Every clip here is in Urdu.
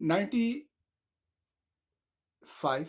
95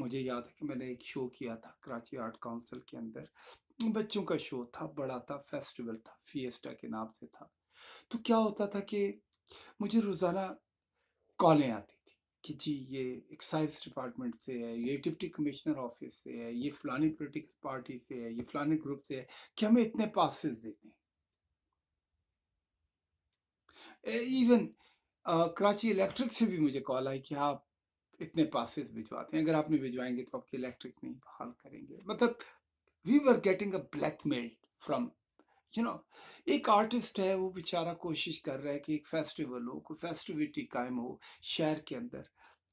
مجھے یاد ہے کہ میں نے ایک شو کیا تھا کراچی آرٹ کونسل کے اندر، بچوں کا شو تھا، بڑا تھا، فیسٹیول تھا، فیسٹا کے نام سے تھا۔ تو کیا ہوتا تھا کہ مجھے روزانہ کالیں آتی تھی کہ جی یہ ایکسائز ڈپارٹمنٹ سے ہے، یہ ڈپٹی کمشنر آفس سے ہے، یہ فلانی پولیٹیکل پارٹی سے ہے، یہ فلانی گروپ سے ہے کہ ہمیں اتنے پاسز دیتے ہیں۔ ایون کراچی الیکٹرک سے بھی مجھے کال آئی کہ آپ اتنے پاسز بھجواتے ہیں، اگر آپ نہیں بھجوائیں گے تو آپ کے الیکٹرک نہیں بحال کریں گے۔ مطلب we were getting a blackmail from ایک آرٹسٹ ہے، وہ بیچارہ کوشش کر رہا ہے کہ ایک فیسٹیول ہو، کوئی فیسٹیوٹی قائم ہو شہر کے اندر،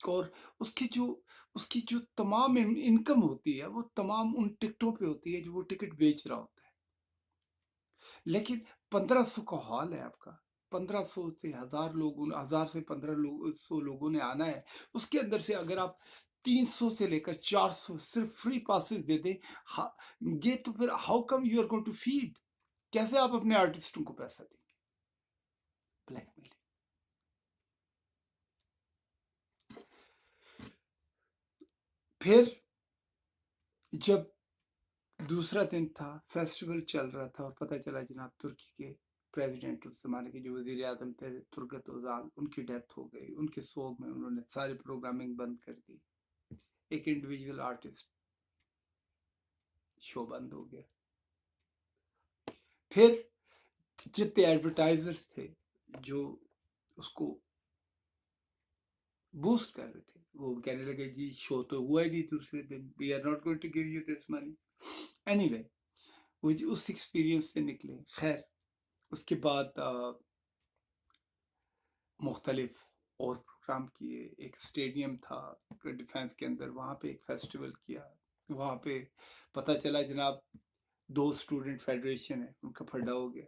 اور اس کی جو تمام انکم ہوتی ہے وہ تمام ان ٹکٹوں پہ ہوتی ہے جو وہ ٹکٹ بیچ رہا ہوتا ہے۔ لیکن 1500 کا ہال ہے آپ کا، 1500 سے 1000 لوگوں، 1000 سے 1500 لوگوں نے آنا ہے، اس کے اندر سے اگر آپ 300 سے لے کر 400 صرف فری پاسز دے دیں، یہ تو پھر how come you are going to feed? کیسے آپ اپنے آرٹسٹوں کو پیسہ دیں گے؟ Blackmail. پھر جب دوسرا دن تھا، فیسٹیول چل رہا تھا، اور پتہ چلا جناب ترکی کے پریزیڈنٹ اس زمانے کے جو وزیر اعظم تھے ترگت اوزال، ان کی ڈیتھ ہو گئی۔ ان کے سوگ میں انہوں نے ساری پروگرامنگ بند کر دی، ایک انڈیویجول آرٹسٹ شو بند ہو گیا۔ پھر جتنے ایڈورٹائزرز تھے جو اس کو بوسٹ کر رہے تھے، وہ کہنے لگے جی شو تو ہوا ہی نہیں دوسرے دن، we are not going to give you this money. Anyway وہ اس ایکسپیرینس سے نکلے۔ خیر اس کے بعد مختلف اور پروگرام کیے، ایک اسٹیڈیم تھا ڈیفینس کے اندر، وہاں پہ ایک فیسٹیول کیا۔ وہاں پہ پتہ چلا جناب 2 اسٹوڈنٹ فیڈریشن ہے، ان کا پھڈا ہو گیا۔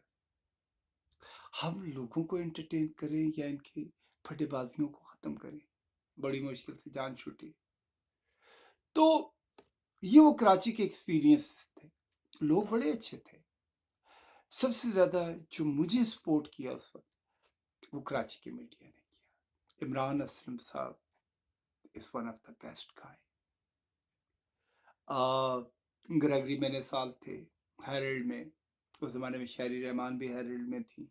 ہم لوگوں کو انٹرٹین کریں یا ان کی پھڈے بازیوں کو ختم کریں؟ بڑی مشکل سے جان چھوٹی۔ تو یہ وہ کراچی کے ایکسپیرینس تھے، لوگ بڑے اچھے تھے۔ سب سے زیادہ جو مجھے سپورٹ کیا اس وقت وہ کراچی کے میڈیا نے کیا۔ عمران اسلم صاحب is one of the best guy۔ Gregory مینے سال تھے ہیرلڈ میں، اس زمانے میں شہری رحمان بھی ہیرلڈ میں تھی،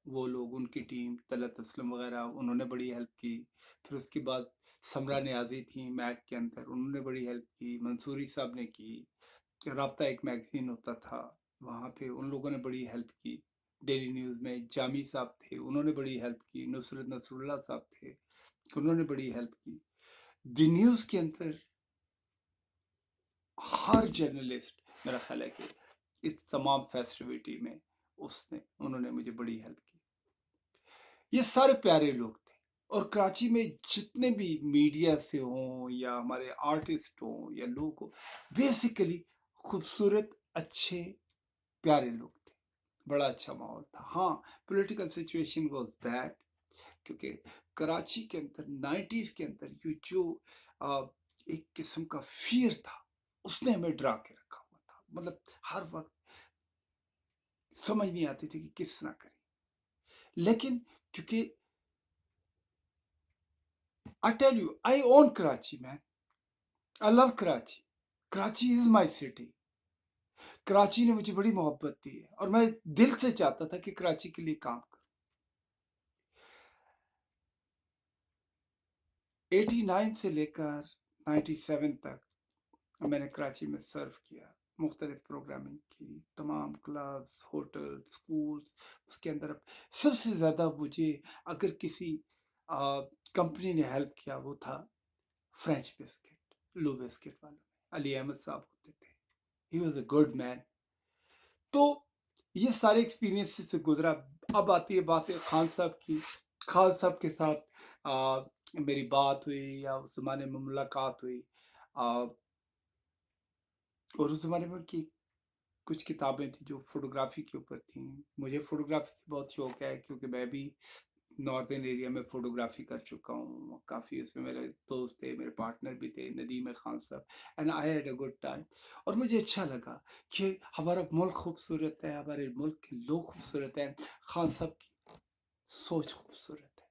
وہ لوگ ان کی ٹیم، طلعت اسلم وغیرہ، انہوں نے بڑی ہیلپ کی۔ پھر اس کے بعد سمرا نیازی تھیں میک کے اندر، انہوں نے بڑی ہیلپ کی۔ منصوری صاحب نے کی، رابطہ ایک میگزین ہوتا تھا وہاں پہ، ان لوگوں نے بڑی ہیلپ کی۔ ڈیلی نیوز میں جامی صاحب تھے، انہوں نے بڑی ہیلپ کی۔ نصرت نصر اللہ صاحب تھے، انہوں نے بڑی ہیلپ کی۔ دی نیوز کے اندر ہر جرنلسٹ، میرا خیال ہے کہ اس تمام فیسٹیوٹی میں انہوں نے مجھے بڑی ہیلپ کی۔ یہ سارے پیارے لوگ تھے، اور کراچی میں جتنے بھی میڈیا سے ہوں یا ہمارے آرٹسٹ ہوں یا لوگ ہوں، بیسیکلی خوبصورت، اچھے، پیارے لوگ تھے، بڑا اچھا ماحول تھا۔ ہاں پولیٹیکل سچویشن واز بیڈ، کیونکہ کراچی کے اندر 90s کے اندر یہ جو ایک قسم کا فیئر تھا، اس نے ہمیں ڈرا کے رکھا ہوا تھا۔ مطلب ہر وقت سمجھ نہیں آتی تھی کہ کس طرح کریں۔ لیکن کیونکہ I tell you, I own Karachi, man. I love Karachi. Karachi is my city. Karachi نے مجھے بڑی محبت دی ہے، اور میں دل سے چاہتا تھا کہ کراچی کے لیے کام کروں۔ 89 سے لے کر 97 تک میں نے کراچی میں سرو کیا، مختلف پروگرامنگ کی، تمام کلبز، ہوٹل، سکولز۔ اس کے اندر سب سے زیادہ مجھے اگر کسی کمپنی نے ہیلپ کیا وہ تھا فرینچ بسکٹ، لو بسکٹ والوں میں علی احمد صاحب ہوتے تھے۔ ہی واز اے گڈ مین۔ تو یہ سارے ایکسپیرینس سے گزرا۔ اب آتی ہے بات خان صاحب کی۔ خان صاحب کے ساتھ میری بات ہوئی یا اس زمانے میں ملاقات ہوئی، اور اس زمانے میں کی کچھ کتابیں تھیں جو فوٹوگرافی کے اوپر تھیں۔ مجھے فوٹوگرافی سے بہت شوق ہے، کیونکہ میں بھی ناردرن ایریا میں فوٹوگرافی کر چکا ہوں کافی۔ اس میں میرے دوست تھے، میرے پارٹنر بھی تھے، ندیم خان صاحب، and I had a good time. اور مجھے اچھا لگا کہ ہمارا ملک خوبصورت ہے، ہمارے ملک کے لوگ خوبصورت ہیں، خان صاحب کی سوچ خوبصورت ہے۔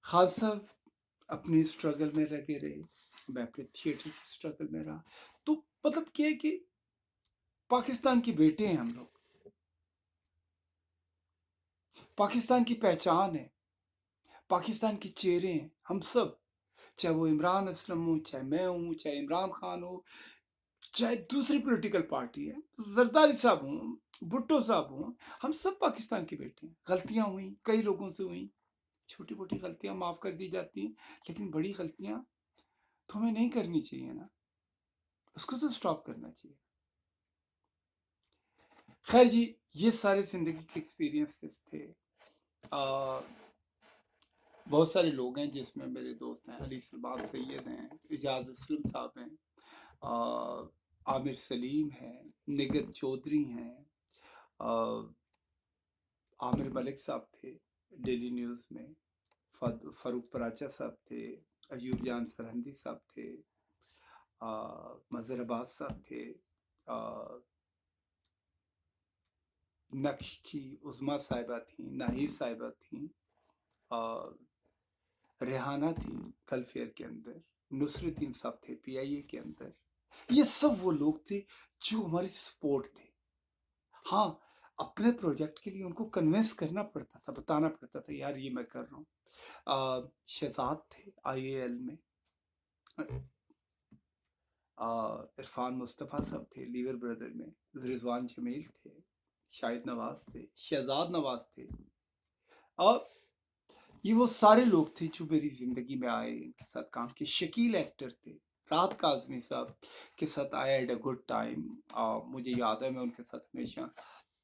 خان صاحب اپنی اسٹرگل میں لگے رہے، میں اپنے تھیٹر کی اسٹرگل میں رہا. تو مطلب کیا ہے کہ پاکستان کی بیٹے ہیں ہم لوگ، پاکستان کی پہچان ہے، پاکستان کے چہرے ہیں ہم سب، چاہے وہ عمران اسلم ہو، چاہے میں ہوں، چاہے عمران خان ہو، چاہے دوسری پولیٹیکل پارٹی ہے، زرداری صاحب ہوں، بھٹو صاحب ہوں، ہم سب پاکستان کے بیٹے ہیں. غلطیاں ہوئیں، کئی لوگوں سے ہوئیں، چھوٹی موٹی غلطیاں معاف کر دی جاتی ہیں، لیکن بڑی غلطیاں تو ہمیں نہیں کرنی چاہیے نا، اس کو تو سٹاپ کرنا چاہیے. خیر جی، یہ سارے زندگی کے ایکسپیرینسز تھے. بہت سارے لوگ ہیں جس میں میرے دوست ہیں، علی سلمان سید ہیں، اجاز اسلم صاحب ہیں، عامر سلیم ہیں، نگت چودھری ہیں، عامر ملک صاحب تھے ڈیلی نیوز میں، فاروق پراچا صاحب تھے، ایوب جان سرہندی صاحب تھے، مظہر عباس صاحب تھے، نقش کی عظما صاحبہ تھیں، ناہید صاحبہ تھیں، ریحانہ تھی کل فیئر کے اندر، نصرالدین صاحب تھے پی آئی اے کے اندر. یہ سب وہ لوگ تھے جو ہماری سپورٹ تھے. ہاں، اپنے پروجیکٹ کے لیے ان کو کنوینس کرنا پڑتا تھا، بتانا پڑتا تھا یار یہ میں کر رہا ہوں. شہزاد تھے آئی اے ایل میں، عرفان مصطفیٰ صاحب تھے لیور بردر میں، رضوان جمیل تھے، شاہد نواز تھے، شہزاد نواز تھے، اور یہ وہ سارے لوگ تھے جو میری زندگی میں آئے، ان کے ساتھ کام کیے. شکیل ایکٹر تھے، رات کاظمی صاحب کے ساتھ I had a good time. مجھے یاد ہے میں ان کے ساتھ ہمیشہ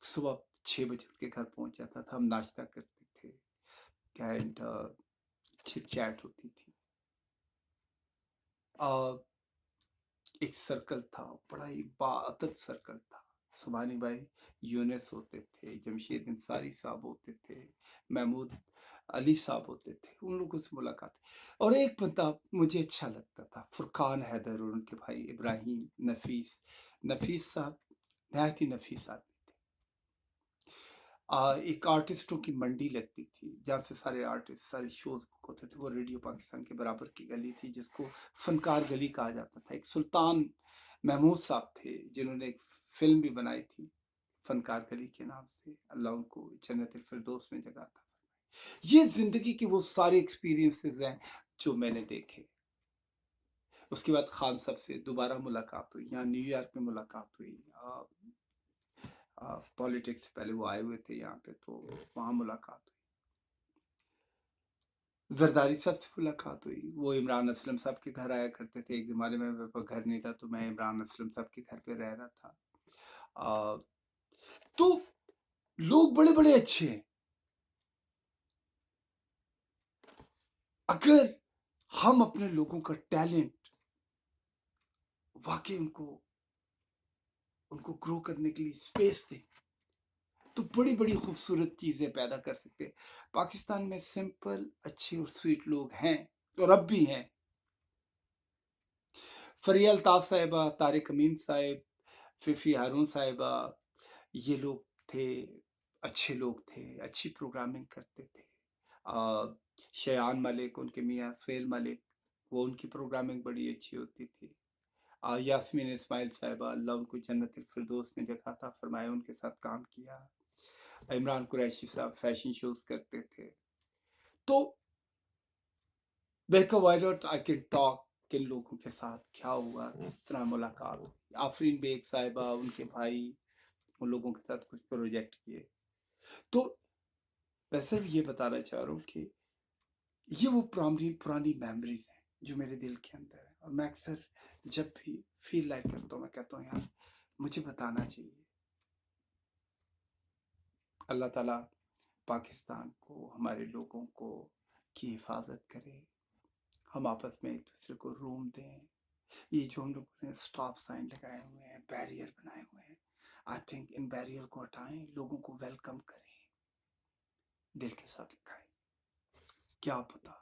صبح 6 بجے ان کے گھر پہنچ جاتا تھا، ہم ناشتہ کرتے تھے اینڈ چپ چیٹ ہوتی تھی. ایک سرکل تھا، بڑا ہی باادب سرکل تھا. سبحانی بھائی یونس ہوتے تھے، جمشید انصاری صاحب ہوتے تھے، محمود علی صاحب ہوتے تھے، ان لوگوں سے ملاقات. اور ایک بندہ مجھے اچھا لگتا تھا، فرقان حیدر، اور ان کے بھائی ابراہیم نفیس صاحب نہایت ہی نفیس آدمی تھے. ایک آرٹسٹوں کی منڈی لگتی تھی جہاں سے سارے آرٹسٹ سارے شوز بک ہوتے تھے. وہ ریڈیو پاکستان کے برابر کی گلی تھی جس کو فنکار گلی کہا جاتا تھا. ایک سلطان محمود صاحب تھے جنہوں نے ایک فلم بھی بنائی تھی فنکار گلی کے نام سے، اللہ ان کو جنت الفردوس میں جگہ تھا. یہ زندگی کے وہ سارے ایکسپیرینسز ہیں جو میں نے دیکھے. اس کے بعد خان صاحب سے دوبارہ ملاقات ہوئی، یہاں نیو یارک میں ملاقات ہوئی. پالیٹکس سے پہلے وہ آئے ہوئے تھے یہاں پہ، تو وہاں ملاقات ہوئی. زرداری صاحب سے ملاقات ہوئی، وہ عمران اسلم صاحب کے گھر آیا کرتے تھے. ایک زمانے میں میرے پاس گھر نہیں تھا تو میں عمران اسلم صاحب کے گھر پہ رہ رہا تھا. تو لوگ بڑے بڑے اچھے ہیں. اگر ہم اپنے لوگوں کا ٹیلنٹ واقعی ان کو گرو کرنے کے لیے سپیس دیں تو بڑی بڑی خوبصورت چیزیں پیدا کر سکتے ہیں. پاکستان میں سمپل اچھے اور سویٹ لوگ ہیں اور اب بھی ہیں. فریہ الطاف صاحبہ، طارق امین صاحب، ففی ہارون صاحبہ، یہ لوگ تھے، اچھے لوگ تھے، اچھی پروگرامنگ کرتے تھے. شیان ملک، ان کے میاں سہیل ملک، وہ ان کی پروگرامنگ بڑی اچھی ہوتی تھی. یاسمین اسماعیل صاحبہ، اللہ ان کو جنت الفردوس میں جگہ عطا فرمائے، ان کے ساتھ کام کیا. عمران قریشی صاحب فیشن شوز کرتے تھے. تو بیکا why not I can talk کن لوگوں کے ساتھ کیا ہوا، کس طرح ملاقات. آفرین بیگ صاحبہ، ان کے بھائی، ان لوگوں کے ساتھ کچھ پروجیکٹ کیے. تو ویسے بھی یہ بتانا چاہ رہا ہوں کہ یہ وہ پرانی میموریز ہیں جو میرے دل کے اندر ہے. اور میں اکثر جب بھی فیل لائک کرتا ہوں میں کہتا ہوں یار مجھے بتانا چاہیے. اللہ تعالیٰ پاکستان کو، ہمارے لوگوں کو کی حفاظت کرے. ہم آپس میں ایک دوسرے کو روم دیں. یہ جو ہم لوگوں نے سٹاپ سائن لگائے ہوئے ہیں، بیریئر بنائے ہوئے ہیں، آئی تھنک ان بیریئر کو ہٹائیں، لوگوں کو ویلکم کریں، دل کے ساتھ لگائیں. کیا پتا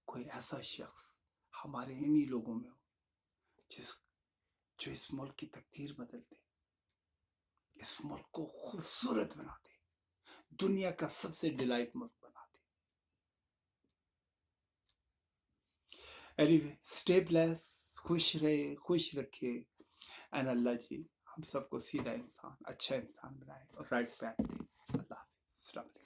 کوئی ایسا شخص ہمارے انہی لوگوں میں ہو جو اس ملک کی تقدیر بدل دے، اس ملک کو خوبصورت بنا دے، دنیا کا سب سے ڈیلائٹ ملک بنا دے. اینی وے اسٹے بلیس، خوش رہے، خوش رکھے، اینڈ اللہ جی ہم سب کو سیدھا انسان، اچھا انسان بنائے اور رائٹ پیتھ دے۔ اللہ حافظ، السلام علیکم۔